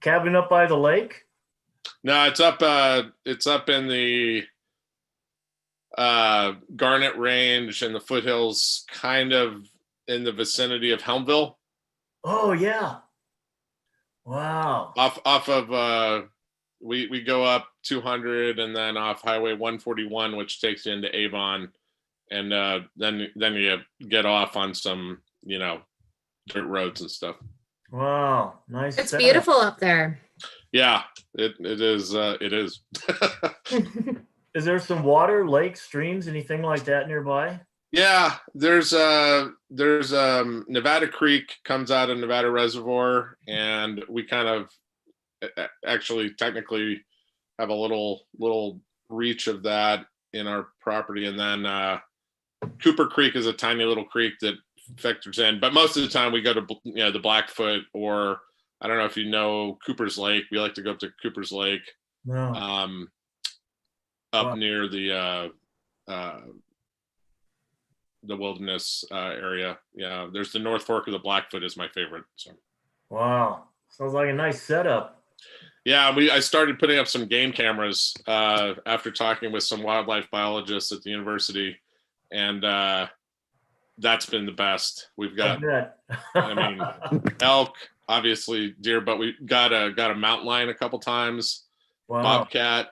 cabin up by the lake? No, it's up in the Garnet Range and the foothills, kind of in the vicinity of Helmville. Oh yeah. Wow. Off of we go up 200 and then off Highway 141, which takes you into Avon, and then you get off on some dirt roads and stuff. Wow, nice. It's beautiful up there. Yeah, it is. It is. Is there some water, lakes, streams, anything like that nearby? Yeah, there's Nevada Creek comes out of Nevada Reservoir, and we kind of actually technically have a little reach of that in our property. And then Cooper Creek is a tiny little creek that factors in, but most of the time we go to the Blackfoot, or I don't know if you know Cooper's Lake. We like to go up to Cooper's Lake. No. Up near the Wilderness area. Yeah, there's the North Fork of the Blackfoot is my favorite. So. Wow, sounds like a nice setup. Yeah, I started putting up some game cameras after talking with some wildlife biologists at the university, and that's been the best. We've got, I mean, elk, obviously deer, but we got a mountain lion a couple times, wow. Bobcat,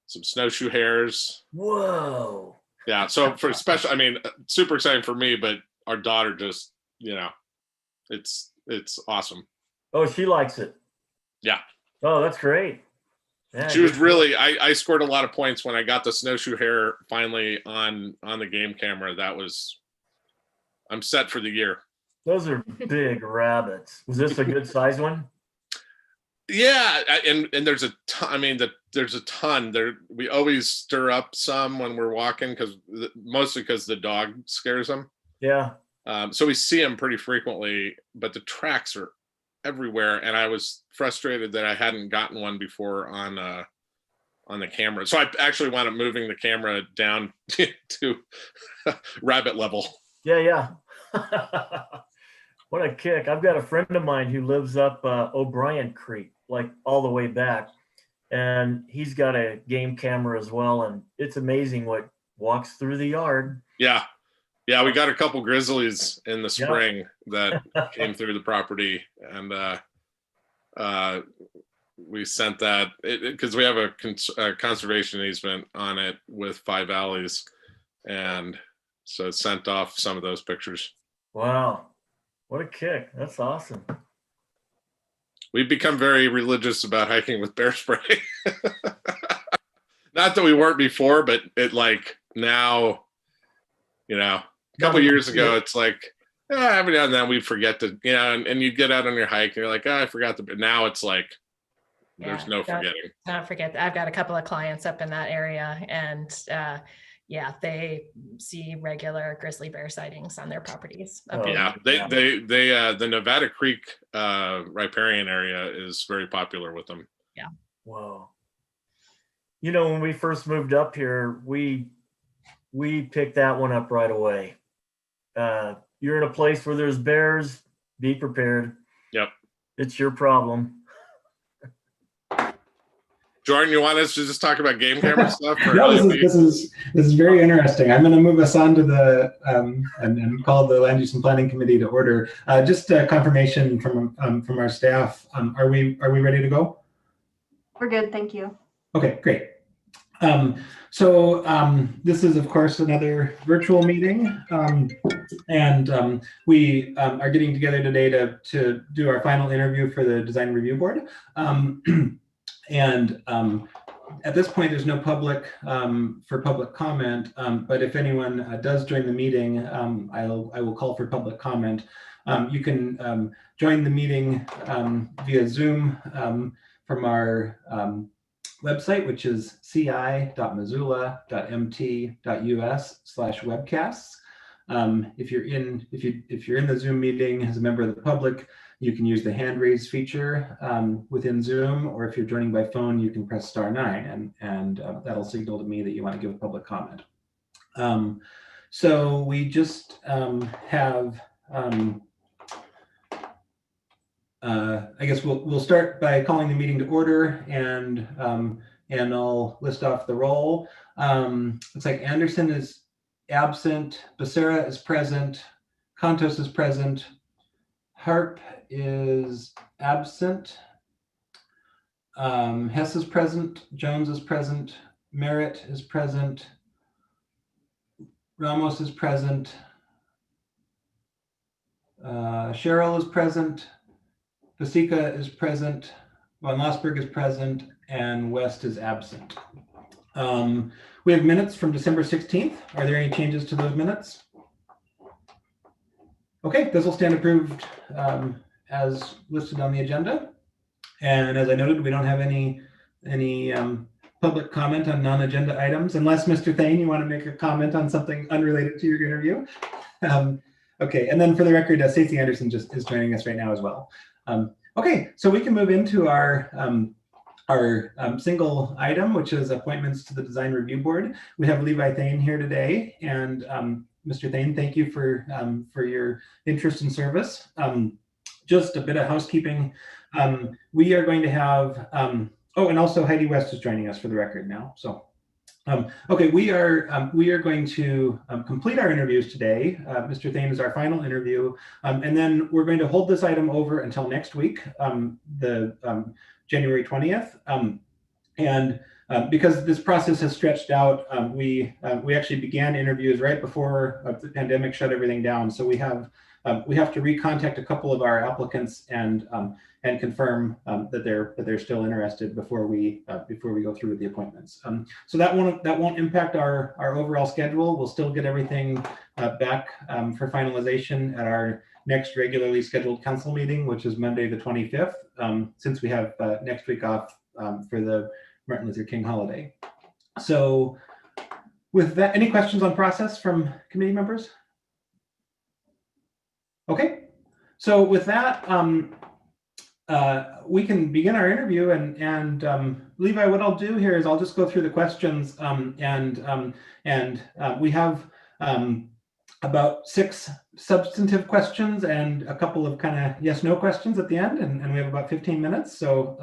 some snowshoe hares. Whoa. Yeah, so for special, I mean, super exciting for me, but our daughter just, it's awesome. Oh, she likes it. Yeah. Oh, that's great. Yeah, she was really, I scored a lot of points when I got the snowshoe hare finally on the game camera. I'm set for the year. Those are big rabbits. Was this a good size one? Yeah, and there's a ton. I mean, there's a ton there. We always stir up some when we're walking, mostly because the dog scares them. Yeah. So we see them pretty frequently, but the tracks are everywhere, and I was frustrated that I hadn't gotten one before on the camera. So I actually wound up moving the camera down to rabbit level. Yeah. What a kick. I've got a friend of mine who lives up O'Brien Creek, like all the way back. And he's got a game camera as well. And it's amazing what walks through the yard. Yeah. Yeah, we got a couple grizzlies in the spring that came through the property. And we sent that, because we have a conservation easement on it with 5 alleys. And so it sent off some of those pictures. Wow. What a kick. That's awesome. We've become very religious about hiking with bear spray. Not that we weren't before, but it now, a couple years ago, it's like, every now and then we forget to, and you get out on your hike and you're like, I forgot but now it's like, there's no forgetting. Don't forget that. I've got a couple of clients up in that area, and they see regular grizzly bear sightings on their properties. The Nevada Creek riparian area is very popular with them. Yeah. Wow. When we first moved up here, we picked that one up right away. You're in a place where there's bears, be prepared. Yep. It's your problem. Jordan, you want us to just talk about game camera stuff? This is very interesting. I'm going to move us on to the and call the Land Use and Planning Committee to order. Just a confirmation from our staff. Are we ready to go? We're good, thank you. Okay, great. This is, of course, another virtual meeting, and we are getting together today to do our final interview for the Design Review Board. At this point, there's no public for public comment, but if anyone does join the meeting, I will call for public comment. You can join the meeting via Zoom from our website, which is ci.missoula.mt.us/webcasts. If you're in the Zoom meeting as a member of the public, you can use the hand raise feature within Zoom, or if you're joining by phone, you can press *9, and that'll signal to me that you want to give a public comment. So we just have I guess we'll start by calling the meeting to order, and I'll list off the roll. Looks like Anderson is absent, Becerra is present, Contos is present, Harp is absent, Hess is present, Jones is present, Merritt is present, Ramos is present, Cheryl is present, Pasika is present, Von Lossberg is present, and West is absent. We have minutes from December 16th. Are there any changes to those minutes? Okay, those will stand approved as listed on the agenda. And as I noted, we don't have any public comment on non-agenda items, unless Mr. Thane, you want to make a comment on something unrelated to your interview. Okay, and then for the record, Stacey Anderson just is joining us right now as well. Okay, so we can move into our single item, which is appointments to the Design Review Board. We have Levi Thane here today, and Mr. Thane, thank you for your interest and service. Just a bit of housekeeping. We are going to have, oh, and also Heidi West is joining us for the record now. So, okay, we are going to complete our interviews today. Mr. Thane is our final interview, and then we're going to hold this item over until next week, January 20th. And because this process has stretched out, we actually began interviews right before the pandemic shut everything down. So we have to recontact a couple of our applicants and confirm that they're still interested before we go through with the appointments. So that won't impact our overall schedule. We'll still get everything back for finalization at our next regularly scheduled council meeting, which is Monday the 25th, since we have next week off for the Martin Luther King holiday. So with that, any questions on process from committee members? Okay, so with that, we can begin our interview, and Levi, what I'll do here is I'll just go through the questions, and we have about 6 substantive questions and a couple of kind of yes/no questions at the end, and we have about 15 minutes. So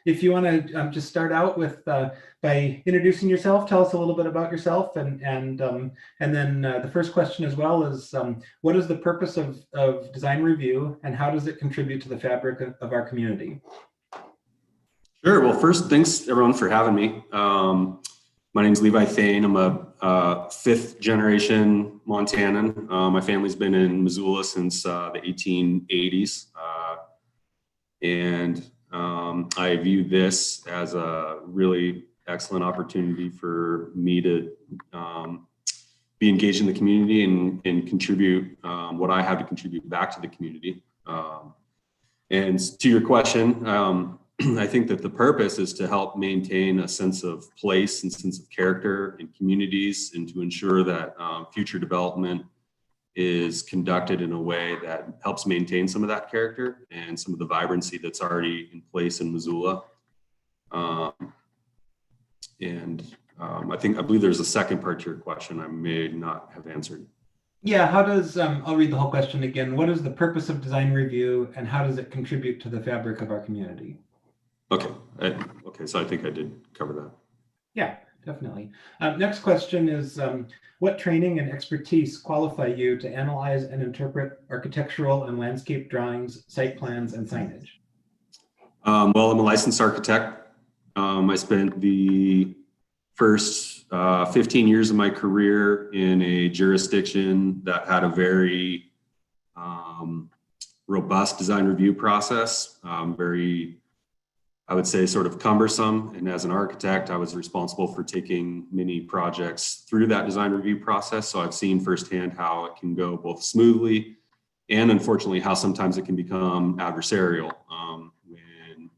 if you want to just start out with by introducing yourself, tell us a little bit about yourself, and then the first question as well is what is the purpose of design review, and how does it contribute to the fabric of our community? Sure. Well, first, thanks everyone for having me. My name is Levi Thane. I'm a 5th generation Montanan. My family's been in Missoula since the 1880s. And I view this as a really excellent opportunity for me to be engaged in the community and contribute what I have to contribute back to the community. And to your question, I think that the purpose is to help maintain a sense of place and sense of character in communities, and to ensure that future development is conducted in a way that helps maintain some of that character and some of the vibrancy that's already in place in Missoula. I believe there's a second part to your question I may not have answered. Yeah, how does, I'll read the whole question again. What is the purpose of design review, and how does it contribute to the fabric of our community? Okay. Okay. So I think I did cover that. Yeah, definitely. Next question is, what training and expertise qualify you to analyze and interpret architectural and landscape drawings, site plans, and signage? Well, I'm a licensed architect. I spent the first 15 years of my career in a jurisdiction that had a very robust design review process, very, I would say, sort of cumbersome. And as an architect, I was responsible for taking many projects through that design review process. So I've seen firsthand how it can go both smoothly and, unfortunately, how sometimes it can become adversarial when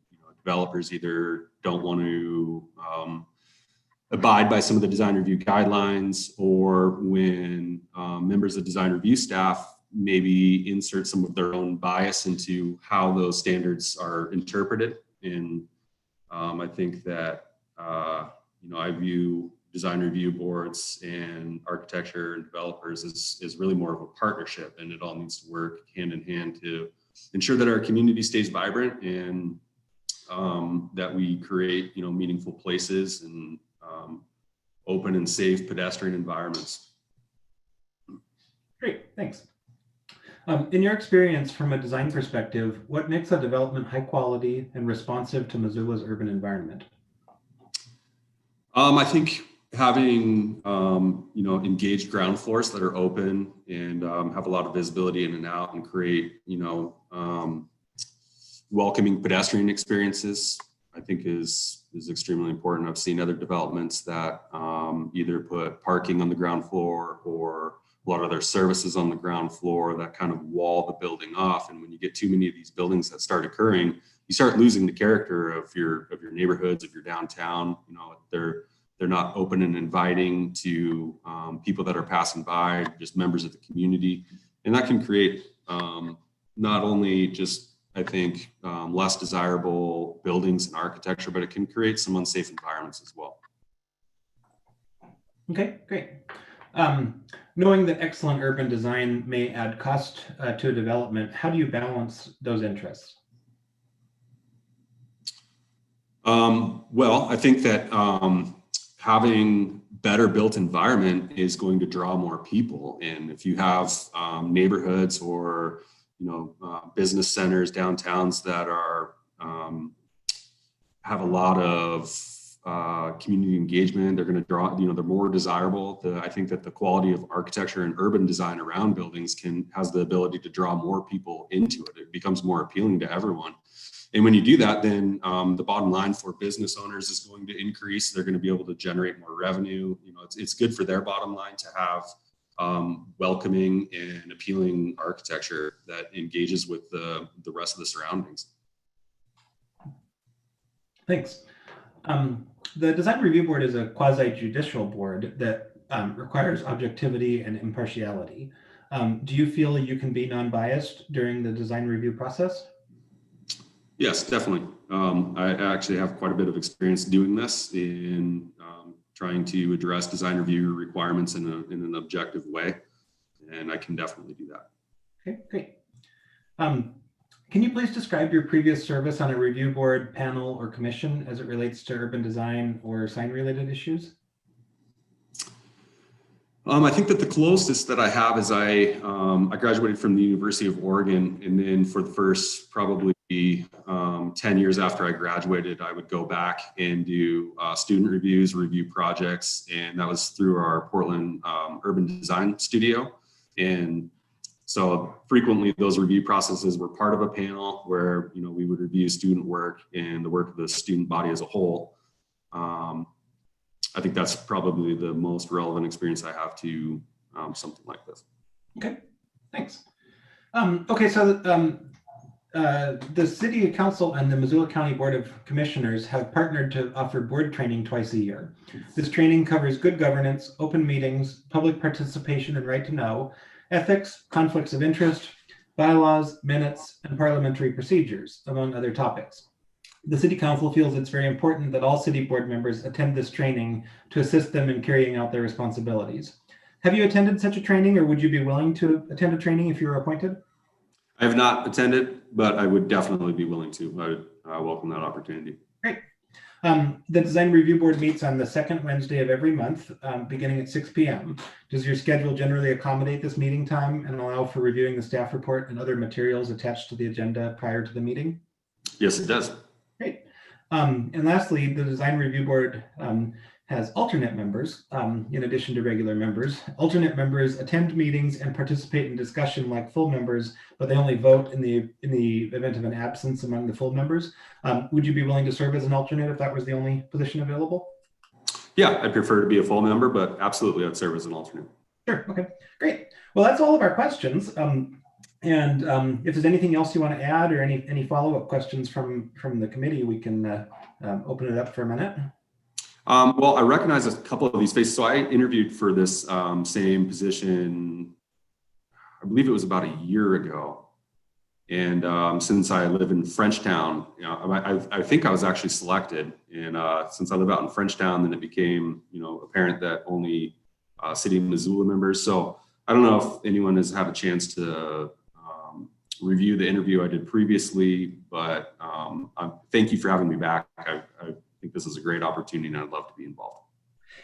developers either don't want to abide by some of the design review guidelines, or when members of design review staff maybe insert some of their own bias into how those standards are interpreted. And I think that, I view design review boards and architecture and developers is really more of a partnership, and it all needs to work hand in hand to ensure that our community stays vibrant and that we create, meaningful places and open and safe pedestrian environments. Great, thanks. In your experience from a design perspective, what makes a development high quality and responsive to Missoula's urban environment? I think having, engaged ground floors that are open and have a lot of visibility in and out and create, welcoming pedestrian experiences, I think is extremely important. I've seen other developments that either put parking on the ground floor or a lot of their services on the ground floor that kind of wall the building off. And when you get too many of these buildings that start occurring, you start losing the character of your neighborhoods, of your downtown. They're not open and inviting to people that are passing by, just members of the community. And that can create not only just, I think, less desirable buildings and architecture, but it can create some unsafe environments as well. Okay, great. Knowing that excellent urban design may add cost to a development, how do you balance those interests? Well, I think that having better built environment is going to draw more people. And if you have neighborhoods or business centers, downtowns that are have a lot of community engagement, they're going to draw, they're more desirable. I think that the quality of architecture and urban design around buildings has the ability to draw more people into it. It becomes more appealing to everyone. And when you do that, then the bottom line for business owners is going to increase. They're going to be able to generate more revenue. It's good for their bottom line to have welcoming and appealing architecture that engages with the rest of the surroundings. Thanks. The Design Review Board is a quasi-judicial board that requires objectivity and impartiality. Do you feel you can be non-biased during the design review process? Yes, definitely. I actually have quite a bit of experience doing this in trying to address design review requirements in an objective way, and I can definitely do that. Okay, great. Can you please describe your previous service on a review board, panel, or commission as it relates to urban design or sign-related issues? I think that the closest that I have is I graduated from the University of Oregon, and then for the first probably 10 years after I graduated, I would go back and do student reviews, review projects, and that was through our Portland Urban Design Studio. And so frequently those review processes were part of a panel where we would review student work and the work of the student body as a whole. I think that's probably the most relevant experience I have to something like this. Okay, thanks. Okay, so the City Council and the Missoula County Board of Commissioners have partnered to offer board training twice a year. This training covers good governance, open meetings, public participation and right to know, ethics, conflicts of interest, bylaws, minutes, and parliamentary procedures, among other topics. The City Council feels it's very important that all city board members attend this training to assist them in carrying out their responsibilities. Have you attended such a training, or would you be willing to attend a training if you were appointed? I have not attended, but I would definitely be willing to. I welcome that opportunity. Great. The Design Review Board meets on the second Wednesday of every month, beginning at 6 p.m. Does your schedule generally accommodate this meeting time and allow for reviewing the staff report and other materials attached to the agenda prior to the meeting? Yes, it does. Great. And lastly, the Design Review Board has alternate members in addition to regular members. Alternate members attend meetings and participate in discussion like full members, but they only vote in the event of an absence among the full members. Would you be willing to serve as an alternate if that was the only position available? Yeah, I prefer to be a full member, but absolutely I'd serve as an alternate. Sure. Okay, great. Well, that's all of our questions. And if there's anything else you want to add or any follow-up questions from the committee, we can open it up for a minute. Well, I recognize a couple of these faces. So I interviewed for this same position, I believe it was about a year ago. And since I live in Frenchtown, I think I was actually selected. And since I live out in Frenchtown, then it became, apparent that only City of Missoula members. So I don't know if anyone has had a chance to review the interview I did previously, but thank you for having me back. I think this is a great opportunity and I'd love to be involved.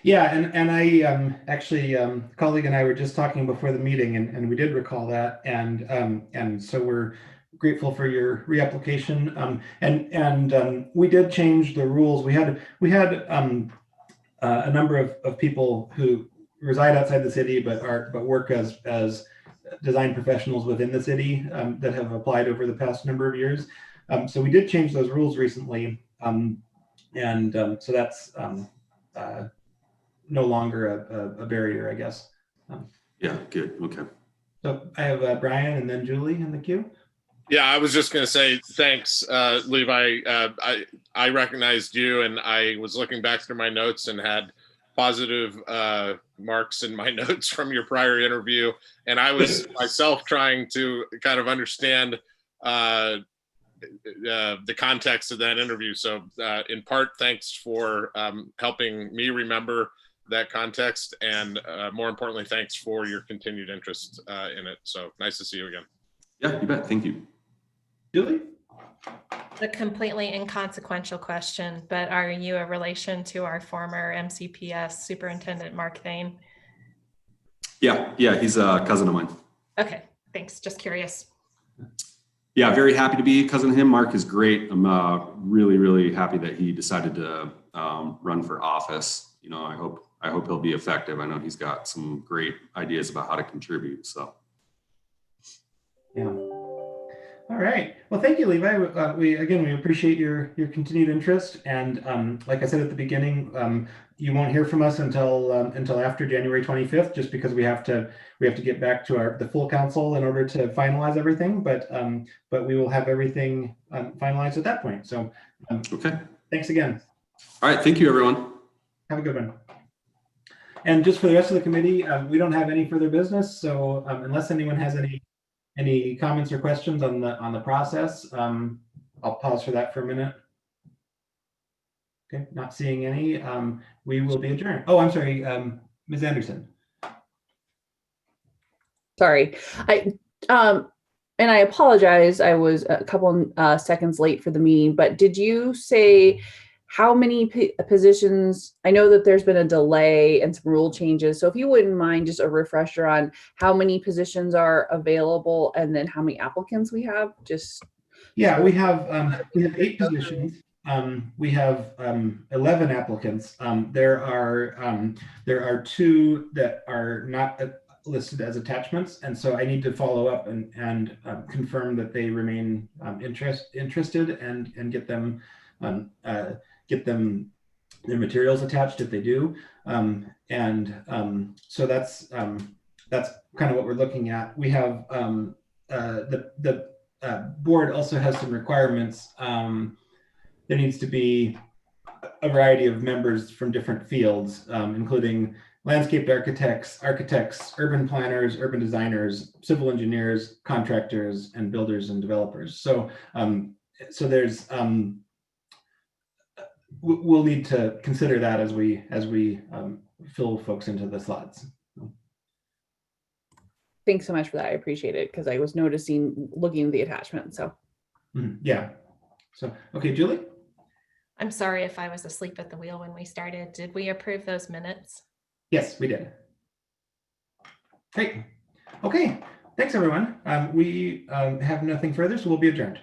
Yeah, and I actually, colleague and I were just talking before the meeting, and we did recall that, and so we're grateful for your reapplication. And we did change the rules. We had a number of people who reside outside the city but work as design professionals within the city that have applied over the past number of years. So we did change those rules recently, so that's no longer a barrier, I guess. Yeah, good. Okay. So I have Brian and then Julie in the queue. Yeah, I was just going to say thanks, Levi. I recognized you, and I was looking back through my notes and had positive marks in my notes from your prior interview, and I was myself trying to kind of understand the context of that interview. So, in part, thanks for helping me remember that context, and more importantly, thanks for your continued interest in it. So nice to see you again. Yeah, you bet. Thank you. Julie? A completely inconsequential question, but are you a relation to our former MCPS superintendent, Mark Thane? Yeah, he's a cousin of mine. Okay, thanks. Just curious. Yeah, very happy to be a cousin of him. Mark is great. I'm really, really happy that he decided to run for office. You know, I hope he'll be effective. I know he's got some great ideas about how to contribute. So. Yeah. All right. Well, thank you, Levi. We appreciate your continued interest. And like I said at the beginning, you won't hear from us until after January 25th, just because we have to get back to the full council in order to finalize everything. But we will have everything finalized at that point. So Okay. Thanks again. All right. Thank you, everyone. Have a good one. And just for the rest of the committee, we don't have any further business. So unless anyone has any comments or questions on the process, I'll pause for that for a minute. Okay, not seeing any. We will be adjourned. Oh, I'm sorry, Ms. Anderson. Sorry, and I apologize. I was a couple seconds late for the meeting, but did you say how many positions? I know that there's been a delay and some rule changes. So if you wouldn't mind, just a refresher on how many positions are available and then how many applicants we have. Yeah, we have 8 positions. We have 11 applicants. There are 2 that are not listed as attachments, and so I need to follow up and confirm that they remain interested and get them their materials attached if they do. So that's kind of what we're looking at. We have the board also has some requirements. There needs to be a variety of members from different fields, including landscape architects, urban planners, urban designers, civil engineers, contractors, and builders and developers. So there's we'll need to consider that as we fill folks into the slots. Thanks so much for that. I appreciate it because I was looking at the attachment. So yeah. So okay, Julie. I'm sorry if I was asleep at the wheel when we started. Did we approve those minutes? Yes, we did. Great. Okay. Thanks, everyone. We have nothing further, so we'll be adjourned.